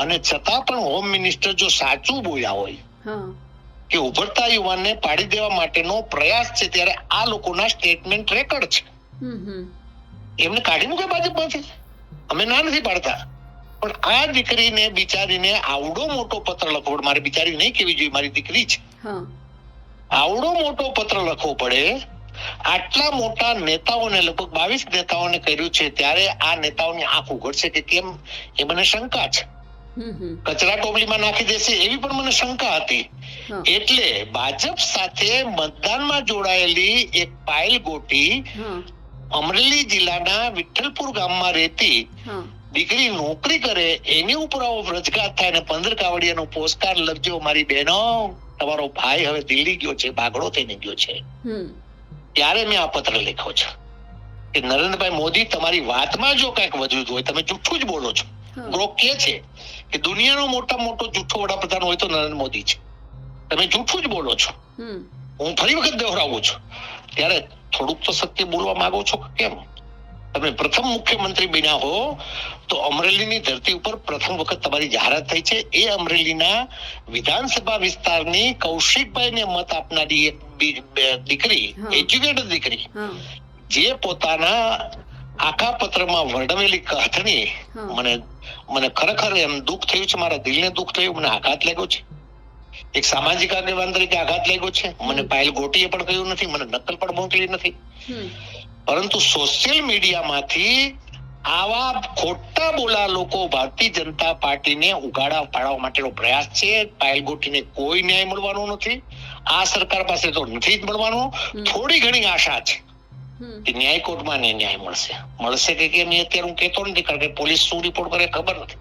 અને છતાં પણ હોમ મિનિસ્ટર જો સાચું બોલ્યા હોય કે ઉભરતા યુવાનને પાડી દેવા માટેનો પ્રયાસ છે, ત્યારે આ લોકોના સ્ટેટમેન્ટ રેકોર્ડ છે. એમને કાઢી મૂકે ભાજપમાંથી, અમે ના નથી પાડતા, પણ આ દીકરીને બિચારીને આવડો મોટો પત્ર લખવો, મારી બિચારી નહીં કેવી જોઈએ, મારી દીકરી છે, આવડો મોટો પત્ર લખવો પડે. આટલા મોટા નેતાઓને, લગભગ 22 નેતાઓને કર્યું છે, ત્યારે આ નેતાઓની આંખ ઉઘડશે કે કેમ, એ મને શંકા છે. કચરા ટોપલીમાં નાખી દેશે એવી પણ મને શંકા હતી. એટલે ભાજપ સાથે મતદાનમાં જોડાયેલી એક પાયલ ગોટી, અમરેલી જિલ્લાના વિઠ્ઠલપુર ગામમાં રહેતી દીકરી નોકરી કરે, એની ઉપર આવો વ્રજઘાત થાય ને 15 કાવડિયાનો પોસ્ટકાર્ડ લખજો, મારી બહેનો તમારો ભાઈ હવે દિલ્હી ગયો છે, બાગડો થઈને ગયો છે. ત્યારે મેં આ પત્ર લખ્યો છે કે નરેન્દ્રભાઈ મોદી, તમારી વાતમાં જો કઈક વધુ હોય, તમે જૂઠું જ બોલો છો. ગ્રોક કે છે કે દુનિયાનો મોટો જૂઠો વડાપ્રધાન હોય તો નરેન્દ્ર મોદી છે, તમે જૂઠું જ બોલો છો. હું ફરી વખત દોહરાવું છું, ત્યારે થોડુંક તો સત્ય બોલવા માંગો છો કેમ? તમે પ્રથમ મુખ્યમંત્રી બન્યા હો તો અમરેલીની ધરતી ઉપર પ્રથમ વખત તમારી જાહેરાત થઈ છે. એ અમરેલીના વિધાનસભા વિસ્તારની કૌશિકભાઈને મત આપનારી એક દીકરી, એજ્યુકેટેડ દીકરી, જે પોતાના આખા પત્રમાં વર્ણવેલી કથની, મને ખરેખર એમ દુઃખ થયું છે, મારા દિલને દુઃખ થયું, મને આઘાત લાગ્યો છે. એક સામાજિક આગેવાન તરીકે આઘાત લાગ્યો છે. મને પાયલ ગોટીએ પણ કહ્યું નથી, મને નકલ પણ મોકલી નથી, પરંતુ સોશિયલ મીડિયામાંથી આવા ખોટા બોલા લોકો ભારતીય જનતા પાર્ટીને ઉગાડા પાડવા માટેનો પ્રયાસ છે. પાયલ ગોટીને કોઈ ન્યાય મળવાનો નથી, આ સરકાર પાસે તો નથી જ મળવાનો. થોડી ઘણી આશા છે કે ન્યાય કોર્ટમાં ન્યાય મળશે કે કેમ, એ અત્યારે હું કહેતો નથી, કારણ કે પોલીસ શું રિપોર્ટ કરે ખબર નથી.